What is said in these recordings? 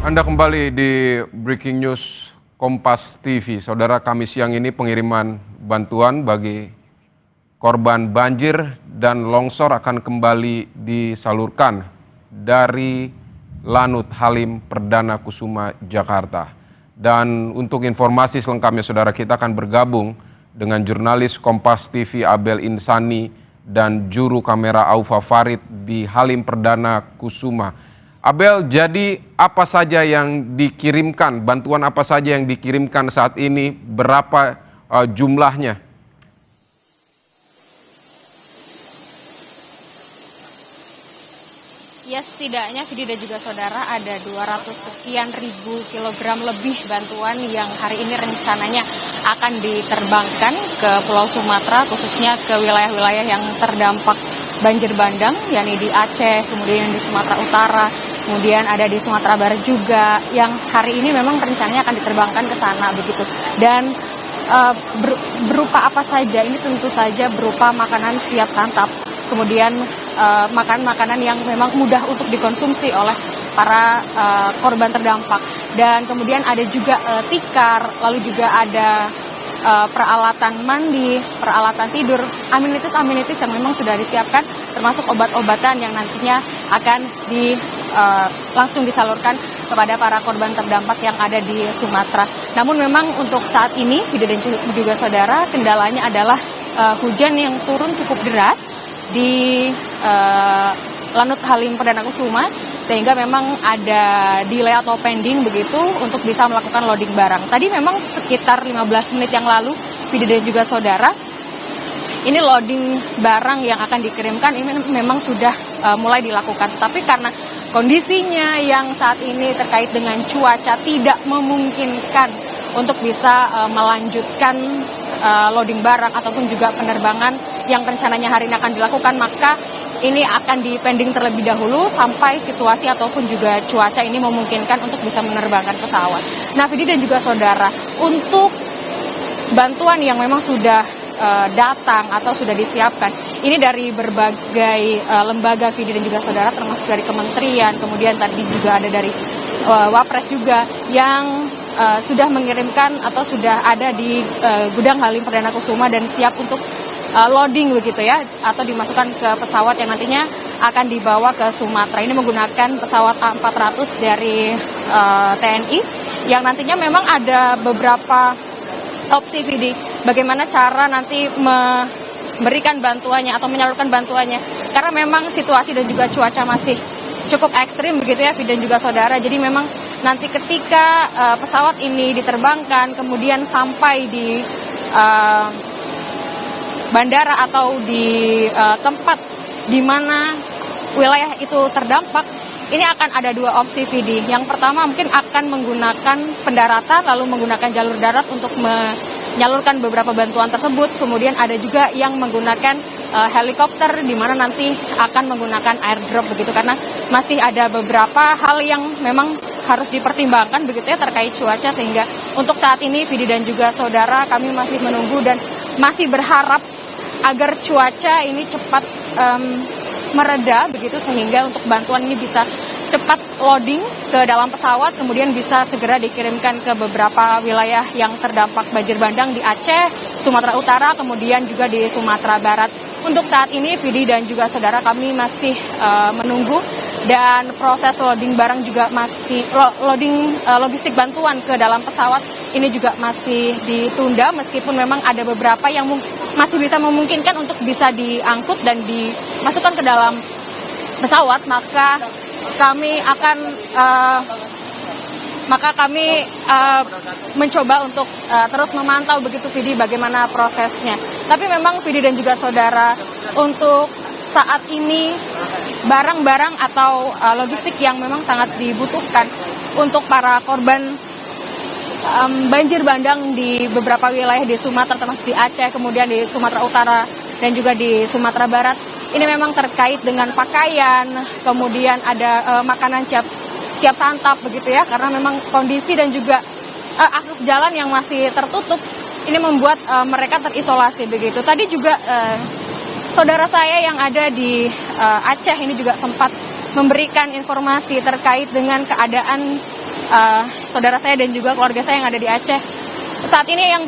Anda kembali di Breaking News Kompas TV. Saudara, kami siang ini pengiriman bantuan bagi korban banjir dan longsor akan kembali disalurkan dari Lanut Halim Perdana Kusuma, Jakarta. Dan untuk informasi selengkapnya, saudara, kita akan bergabung dengan jurnalis Kompas TV Abel Insani dan juru kamera Aufa Farid di Halim Perdana Kusuma. Abel, jadi apa saja yang dikirimkan, bantuan apa saja yang dikirimkan saat ini, berapa jumlahnya? Ya, setidaknya Vidi dan juga saudara ada 200 sekian ribu kilogram lebih bantuan yang hari ini rencananya akan diterbangkan ke Pulau Sumatera, khususnya ke wilayah-wilayah yang terdampak banjir bandang, yakni di Aceh, kemudian di Sumatera Utara, kemudian ada di Sumatera Barat juga, yang hari ini memang rencananya akan diterbangkan ke sana begitu. Dan berupa apa saja? Ini tentu saja berupa makanan siap santap, kemudian makanan-makanan yang memang mudah untuk dikonsumsi oleh para korban terdampak. Dan kemudian ada juga tikar, lalu juga ada peralatan mandi, peralatan tidur, amenities yang memang sudah disiapkan, termasuk obat-obatan yang nantinya akan langsung disalurkan kepada para korban terdampak yang ada di Sumatera. Namun memang untuk saat ini, Vidi dan juga saudara, kendalanya adalah hujan yang turun cukup deras di Lanut Halim Perdana Kusuma, sehingga memang ada delay atau pending begitu untuk bisa melakukan loading barang. Tadi memang sekitar 15 menit yang lalu, Vidi dan juga saudara, ini loading barang yang akan dikirimkan ini memang sudah mulai dilakukan. Tapi karena kondisinya yang saat ini terkait dengan cuaca tidak memungkinkan untuk bisa melanjutkan loading barang ataupun juga penerbangan yang rencananya hari ini akan dilakukan, maka ini akan dipending terlebih dahulu sampai situasi ataupun juga cuaca ini memungkinkan untuk bisa menerbangkan pesawat. Nah, Vidi dan juga saudara, untuk bantuan yang memang sudah datang atau sudah disiapkan, ini dari berbagai lembaga, Vidi dan juga saudara, termasuk dari kementerian, kemudian tadi juga ada dari Wapres juga yang sudah mengirimkan atau sudah ada di gudang Halim Perdana Kusuma dan siap untuk loading begitu ya, atau dimasukkan ke pesawat yang nantinya akan dibawa ke Sumatera. Ini menggunakan pesawat A400 dari TNI yang nantinya memang ada beberapa opsi, Vidi, bagaimana cara nanti memberikan bantuannya atau menyalurkan bantuannya, karena memang situasi dan juga cuaca masih cukup ekstrim begitu ya, Vidi dan juga saudara. Jadi memang nanti ketika pesawat ini diterbangkan kemudian sampai di bandara atau di tempat di mana wilayah itu terdampak, ini akan ada dua opsi, Vidi. Yang pertama mungkin akan menggunakan pendaratan lalu menggunakan jalur darat untuk menyalurkan beberapa bantuan tersebut. Kemudian ada juga yang menggunakan helikopter, di mana nanti akan menggunakan airdrop begitu, karena masih ada beberapa hal yang memang harus dipertimbangkan begitu ya terkait cuaca, sehingga untuk saat ini Vidi dan juga saudara, kami masih menunggu dan masih berharap agar cuaca ini cepat mereda begitu, sehingga untuk bantuan ini bisa cepat loading ke dalam pesawat, kemudian bisa segera dikirimkan ke beberapa wilayah yang terdampak banjir bandang di Aceh, Sumatera Utara, kemudian juga di Sumatera Barat. Untuk saat ini, Vidi dan juga saudara, kami masih menunggu, dan proses loading barang juga masih logistik bantuan ke dalam pesawat ini juga masih ditunda, meskipun memang ada beberapa yang masih bisa memungkinkan untuk bisa diangkut dan dimasukkan ke dalam pesawat, maka kami akan mencoba untuk terus memantau begitu, Vidi, bagaimana prosesnya. Tapi memang Vidi dan juga saudara, untuk saat ini barang-barang atau logistik yang memang sangat dibutuhkan untuk para korban banjir bandang di beberapa wilayah di Sumatera, termasuk di Aceh, kemudian di Sumatera Utara dan juga di Sumatera Barat. Ini memang terkait dengan pakaian, kemudian ada makanan siap santap begitu ya, karena memang kondisi dan juga akses jalan yang masih tertutup ini membuat mereka terisolasi begitu. Tadi juga saudara saya yang ada di Aceh ini juga sempat memberikan informasi terkait dengan keadaan saudara saya dan juga keluarga saya yang ada di Aceh. Saat ini yang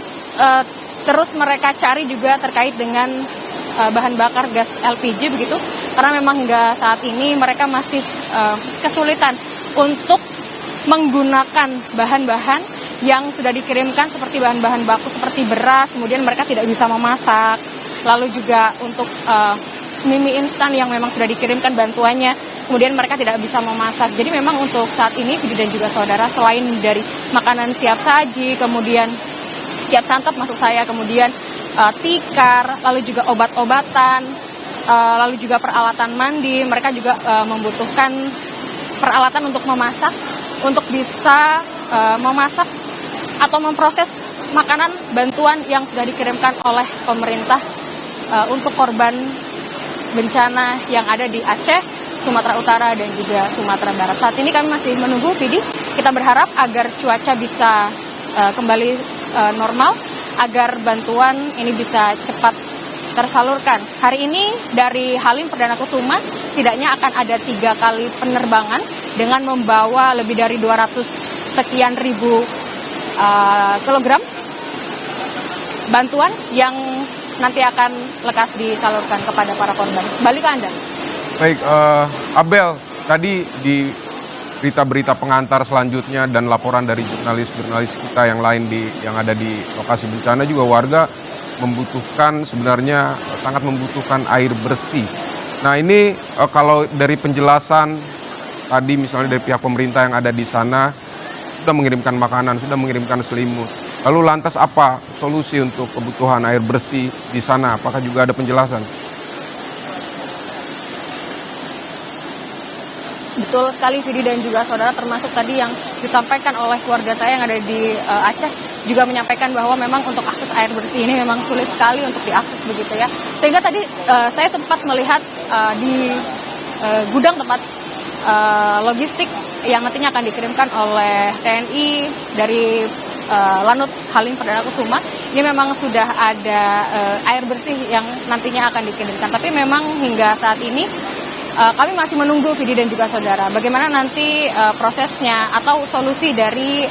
terus mereka cari juga terkait dengan bahan bakar gas LPG begitu, karena memang hingga saat ini mereka masih kesulitan untuk menggunakan bahan-bahan yang sudah dikirimkan seperti bahan-bahan baku seperti beras, kemudian mereka tidak bisa memasak, lalu juga untuk mie instan yang memang sudah dikirimkan bantuannya, kemudian mereka tidak bisa memasak. Jadi memang untuk saat ini Vidi dan juga saudara, selain dari makanan siap saji, kemudian siap santap maksud saya, kemudian tikar, lalu juga obat-obatan, lalu juga peralatan mandi, mereka juga membutuhkan peralatan untuk memasak, untuk bisa memasak atau memproses makanan bantuan yang sudah dikirimkan oleh pemerintah untuk korban bencana yang ada di Aceh, Sumatera Utara, dan juga Sumatera Barat. Saat ini kami masih menunggu, Vidi. Kita berharap agar cuaca bisa kembali normal, agar bantuan ini bisa cepat tersalurkan. Hari ini dari Halim Perdana Kusuma setidaknya akan ada 3 kali penerbangan dengan membawa lebih dari 200 sekian ribu kilogram bantuan yang nanti akan lekas disalurkan kepada para korban. Kembali ke Anda. Baik, Abel, tadi di berita-berita pengantar selanjutnya dan laporan dari jurnalis-jurnalis kita yang lain yang ada di lokasi bencana juga, warga membutuhkan, sebenarnya sangat membutuhkan air bersih. Nah ini kalau dari penjelasan tadi misalnya dari pihak pemerintah yang ada di sana, sudah mengirimkan makanan, sudah mengirimkan selimut. Lalu lantas apa solusi untuk kebutuhan air bersih di sana? Apakah juga ada penjelasan? Betul sekali, Vidi dan juga saudara, termasuk tadi yang disampaikan oleh keluarga saya yang ada di Aceh, juga menyampaikan bahwa memang untuk akses air bersih ini memang sulit sekali untuk diakses begitu ya. Sehingga tadi saya sempat melihat di gudang tempat logistik yang nantinya akan dikirimkan oleh TNI dari Lanut Halim Perdana Kusuma, ini memang sudah ada air bersih yang nantinya akan dikirimkan. Tapi memang hingga saat ini kami masih menunggu, Vidi dan juga saudara, bagaimana nanti prosesnya atau solusi dari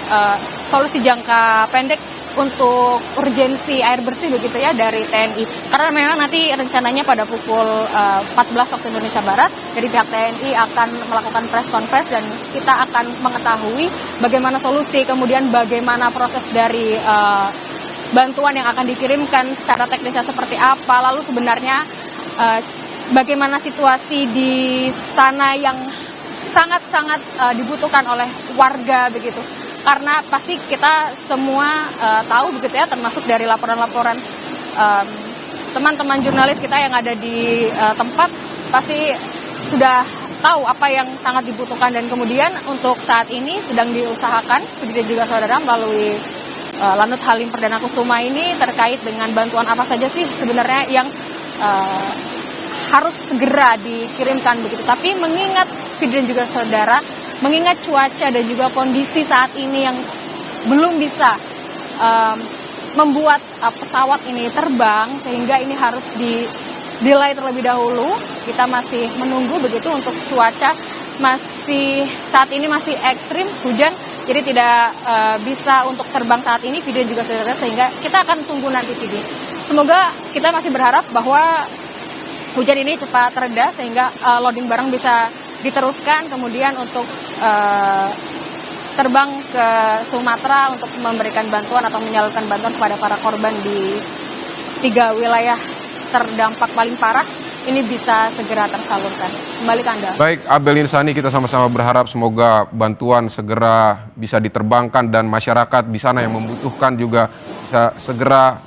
solusi jangka pendek untuk urgensi air bersih begitu ya dari TNI. Karena memang nanti rencananya pada pukul 14 waktu Indonesia Barat dari pihak TNI akan melakukan press conference dan kita akan mengetahui bagaimana solusi, kemudian bagaimana proses dari bantuan yang akan dikirimkan secara teknisnya seperti apa, lalu sebenarnya bagaimana situasi di sana yang sangat-sangat dibutuhkan oleh warga begitu. Karena pasti kita semua tahu begitu ya, termasuk dari laporan-laporan teman-teman jurnalis kita yang ada di tempat, pasti sudah tahu apa yang sangat dibutuhkan. Dan kemudian untuk saat ini sedang diusahakan, dan juga saudara, melalui Lanut Halim Perdana Kusuma ini terkait dengan bantuan apa saja sih sebenarnya yang harus segera dikirimkan begitu. Tapi mengingat, Vidi dan juga saudara, mengingat cuaca dan juga kondisi saat ini yang belum bisa membuat pesawat ini terbang, sehingga ini harus delay terlebih dahulu. Kita masih menunggu begitu, untuk cuaca masih saat ini masih ekstrim, hujan, jadi tidak bisa untuk terbang saat ini, Vidi dan juga saudara, sehingga kita akan tunggu nanti, Vidi. Semoga kita masih berharap bahwa hujan ini cepat reda sehingga loading barang bisa diteruskan, kemudian untuk terbang ke Sumatera untuk memberikan bantuan atau menyalurkan bantuan kepada para korban di 3 wilayah terdampak paling parah ini bisa segera tersalurkan. Kembali ke Anda. Baik, Abel Insani, kita sama-sama berharap semoga bantuan segera bisa diterbangkan dan masyarakat di sana yang membutuhkan juga bisa segera